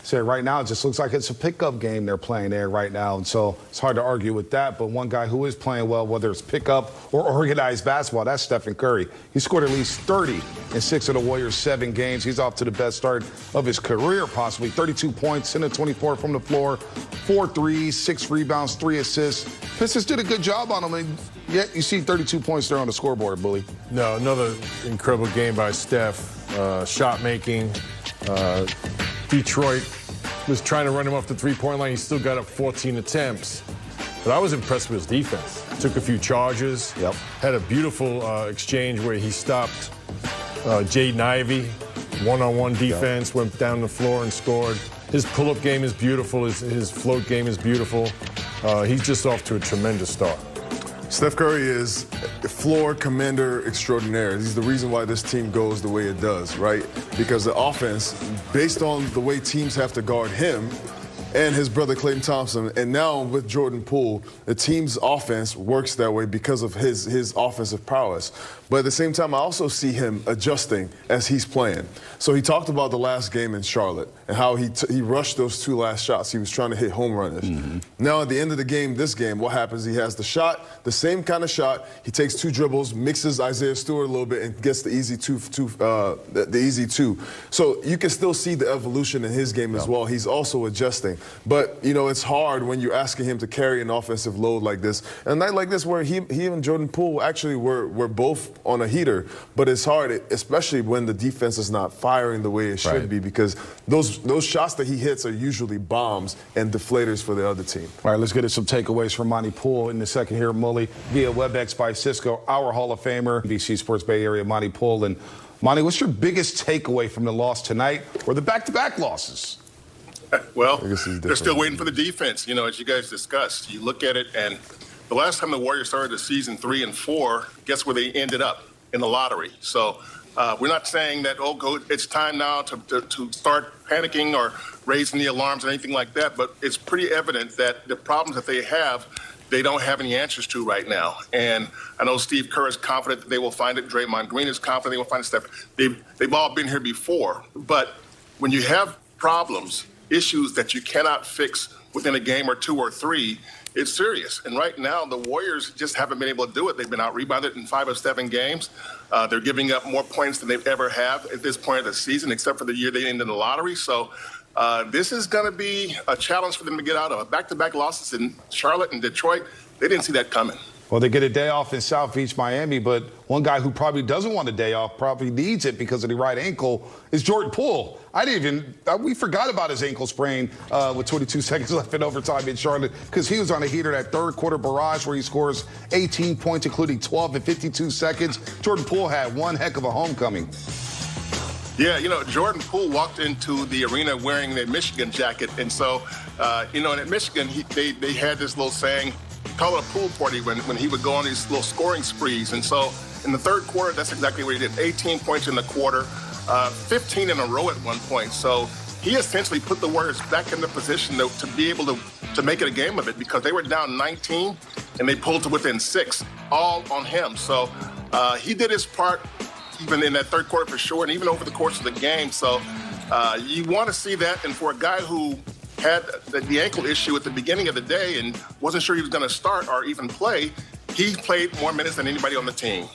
say right now it just looks like it's a pickup game they're playing there right now, and so it's hard to argue with that. But one guy who is playing well, whether it's pickup or organized basketball, that's Stephen Curry. He scored at least 30 in 6 of the Warriors' 7 games. He's off to the best start of his career, possibly. 32 points, 10 of 24 from the floor, 4 threes, 6 rebounds, 3 assists. Pistons did a good job on him, and yet you see 32 points there on the scoreboard, Bully. No, another incredible game by Steph. Shot making. Detroit was trying to run him off the three-point line. He still got up 14 attempts. But I was impressed with his defense. Took a few charges. Yep. Had a beautiful exchange where he stopped Jaden Ivey. One-on-one defense, went down the floor and scored. His pull-up game is beautiful. His float game is beautiful. He's just off to a tremendous start. Steph Curry is a floor commander extraordinaire. He's the reason why this team goes the way it does, right? Because the offense, based on the way teams have to guard him and his brother Klay Thompson, and now with Jordan Poole, the team's offense works that way because of his offensive prowess. But at the same time, I also see him adjusting as he's playing. So he talked about the last game in Charlotte and how he rushed those 2 last shots. He was trying to hit home runners. Now at the end of the game, this game, what happens? He has the shot, the same kind of shot. He takes 2 dribbles, mixes Isaiah Stewart a little bit, and gets the easy two. So you can still see the evolution in his game as well. He's also adjusting. But, you know, it's hard when you're asking him to carry an offensive load like this. And a night like this where he and Jordan Poole actually were both on a heater, but it's hard, especially when the defense is not firing the way it should be, because those shots that he hits are usually bombs and deflators for the other team. All right, let's get to some takeaways from Monty Poole in the second here, Mully, via WebEx by Cisco, our Hall of Famer, NBC Sports Bay Area, Monty Poole. And Monty, what's your biggest takeaway from the loss tonight or the back-to-back losses? Well, they're still waiting for the defense. You know, as you guys discussed, you look at it, and the last time the Warriors started the season 3-4, guess where they ended up? In the lottery. So we're not saying that, it's time now to start panicking or raising the alarms or anything like that, but it's pretty evident that the problems that they have, they don't have any answers to right now. And I know Steve Kerr is confident that they will find it. Draymond Green is confident they will find it. Steph, they've all been here before. But when you have problems, issues that you cannot fix within a game or 2 or 3, it's serious. And right now, the Warriors just haven't been able to do it. They've been out-rebounded in 5 of 7 games. They're giving up more points than they've ever have at this point of the season, except for the year they ended in the lottery. So this is going to be a challenge for them to get out of. Back-to-back losses in Charlotte and Detroit, they didn't see that coming. Well, they get a day off in South Beach, Miami, but one guy who probably doesn't want a day off, probably needs it because of the right ankle, is Jordan Poole. We forgot about his ankle sprain with 22 seconds left in overtime in Charlotte because he was on a heater, that third quarter barrage where he scores 18 points, including 12 in 52 seconds. Jordan Poole had one heck of a homecoming. Yeah, you know, Jordan Poole walked into the arena wearing the Michigan jacket. And so, you know, and at Michigan, they had this little saying, call it a pool party when he would go on these little scoring sprees. And so in the third quarter, that's exactly what he did. 18 points in the quarter, 15 in a row at one point. So he essentially put the Warriors back in the position to be able to make it a game of it because they were down 19 and they pulled to within 6, all on him. So he did his part even in that third quarter for sure, and even over the course of the game. So you want to see that. And for a guy who had the ankle issue at the beginning of the day and wasn't sure he was going to start or even play, he played more minutes than anybody on the team.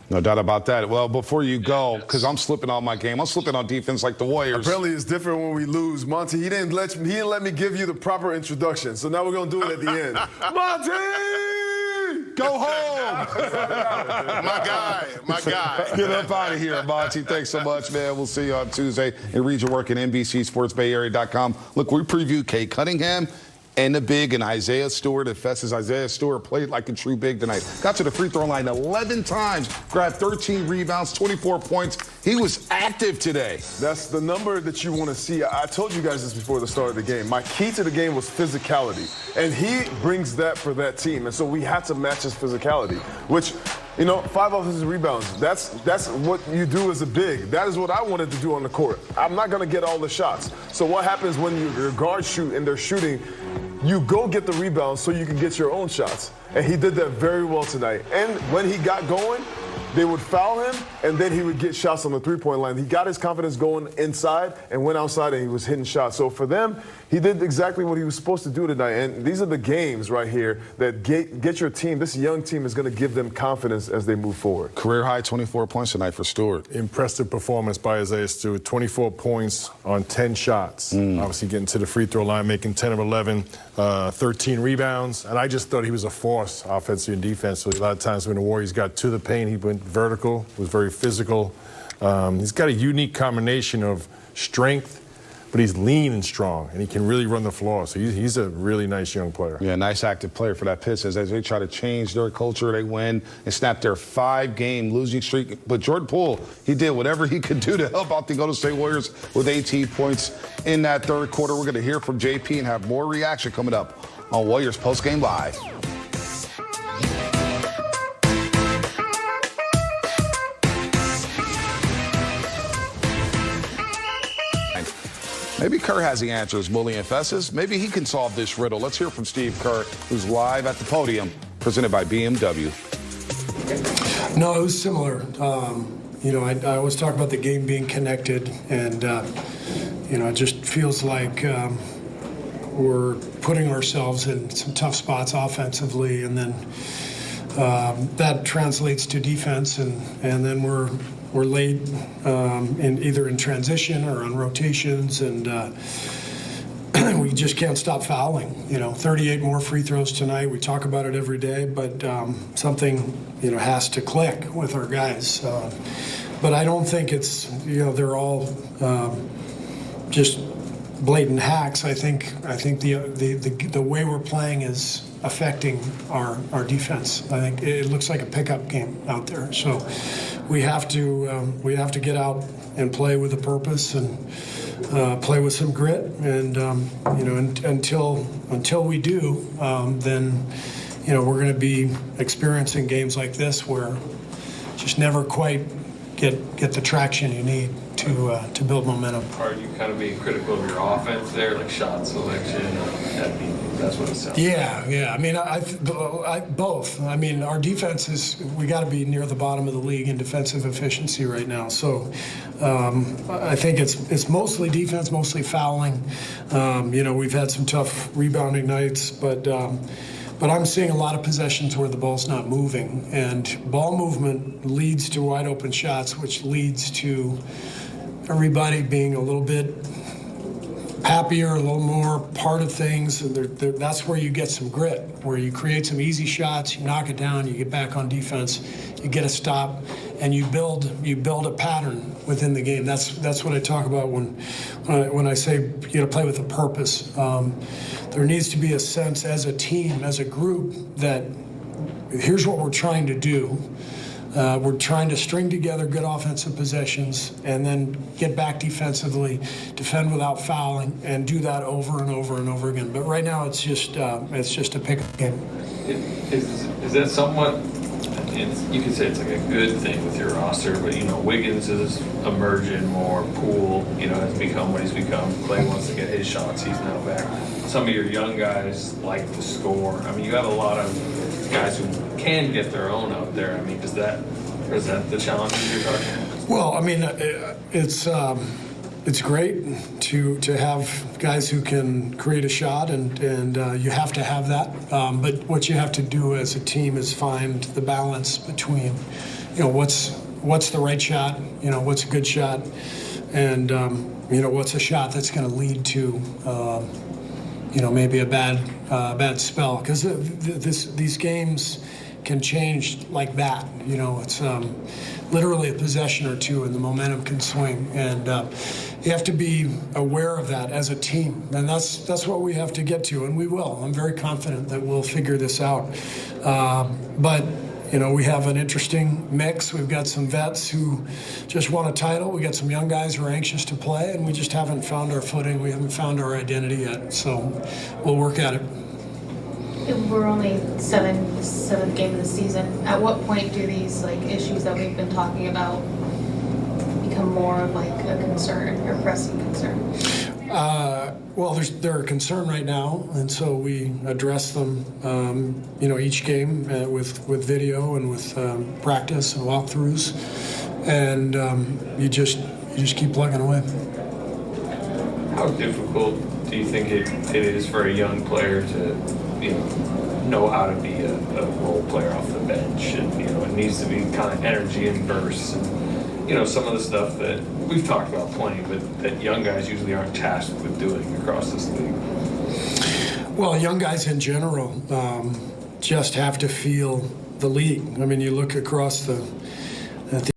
No doubt about that. Well, before you go, because I'm slipping on my game, I'm slipping on defense like the Warriors. Apparently it's different when we lose. Monty, he didn't let me give you the proper introduction, so now we're going to do it at the end. Monty! Go home! My guy. Get up out of here, Monty. Thanks so much, man. We'll see you on Tuesday and read your work at NBCSportsBayArea.com. Look, we previewed Kate Cunningham and the big, and Isaiah Stewart. It fesses Isaiah Stewart played like a true big tonight. Got to the free throw line 11 times, grabbed 13 rebounds, 24 points. He was active today. That's the number that you want to see. I told you guys this before the start of the game. My key to the game was physicality, and he brings that for that team. And so we had to match his physicality, which, you know, 5 offensive rebounds, that's what you do as a big. That is what I wanted to do on the court. I'm not going to get all the shots. So what happens when your guards shoot and they're shooting? You go get the rebounds so you can get your own shots. And he did that very well tonight. And when he got going, they would foul him, and then he would get shots on the three-point line. He got his confidence going inside and went outside, and he was hitting shots. So for them, he did exactly what he was supposed to do tonight. And these are the games right here that get your team, this young team is going to give them confidence as they move forward. Career high 24 points tonight for Stewart. Impressive performance by Isaiah Stewart. 24 points on 10 shots. Obviously getting to the free throw line, making 10 of 11, 13 rebounds. And I just thought he was a force offensively and defensively. A lot of times when the Warriors got to the paint, he went vertical, was very physical. He's got a unique combination of strength, but he's lean and strong, and he can really run the floor. So he's a really nice young player. Yeah, nice active player for that Pistons. As they try to change their culture, they win and snap their 5-game losing streak. But Jordan Poole, he did whatever he could do to help out the Golden State Warriors with 18 points in that third quarter. We're going to hear from JP and have more reaction coming up on Warriors Postgame Live. Maybe Kerr has the answers, Bully and Festus. Maybe he can solve this riddle. Let's hear from Steve Kerr, who's live at the podium, presented by BMW. No, it was similar. I always talk about the game being connected, and, it just feels like we're putting ourselves in some tough spots offensively, and then that translates to defense, and then we're late in either in transition or on rotations, and we just can't stop fouling. 38 more free throws tonight. We talk about it every day, but something has to click with our guys. But I don't think it's they're all just blatant hacks. I think the way we're playing is affecting our defense. I think it looks like a pickup game out there. So we have to get out and play with a purpose and play with some grit. And until we do, then we're going to be experiencing games like this where just never quite get the traction you need to build momentum. Are you kind of being critical of your offense there, like shot selection? That's what it sounds like. Yeah. I mean, I both. I mean, our defense we got to be near the bottom of the league in defensive efficiency right now. So I think it's mostly defense, mostly fouling. We've had some tough rebounding nights, but I'm seeing a lot of possessions where the ball's not moving, and ball movement leads to wide open shots, which leads to everybody being a little bit happier, a little more part of things. And that's where you get some grit, where you create some easy shots, you knock it down, you get back on defense, you get a stop, and you build a pattern within the game. That's what I talk about when I say play with a purpose. There needs to be a sense as a team, as a group, that here's what we're trying to do. We're trying to string together good offensive possessions and then get back defensively, defend without fouling, and do that over and over and over again. But right now, it's just a pickup game. Is that somewhat? You could say it's like a good thing with your roster, but Wiggins is emerging more. Poole, has become what he's become. Clay wants to get his shots. He's now back. Some of your young guys like to score. I mean, you have a lot of guys who can get their own out there. I mean, does that present the challenges you're talking about? Well, I mean, it's great to have guys who can create a shot, and you have to have that. But what you have to do as a team is find the balance between, what's the right shot, what's a good shot, and what's a shot that's going to lead to maybe a bad spell, because these games can change like that. It's literally a possession or two, and the momentum can swing, and you have to be aware of that as a team, and that's what we have to get to, and we will. I'm very confident that we'll figure this out. But we have an interesting mix. We've got some vets who just won a title. We got some young guys who are anxious to play, and we just haven't found our footing. We haven't found our identity yet. So we'll work at it. We're only seventh game of the season. At what point do these issues that we've been talking about become more of a concern or pressing concern? Well, they're a concern right now, and so we address them, each game with video and with practice and walkthroughs, and you just keep plugging away. How difficult do you think it is for a young player to, know how to be a role player off the bench, and it needs to be kind of energy and bursts, and some of the stuff that we've talked about playing, but that young guys usually aren't tasked with doing across this league? Well, young guys in general just have to feel the league. I mean, you look across the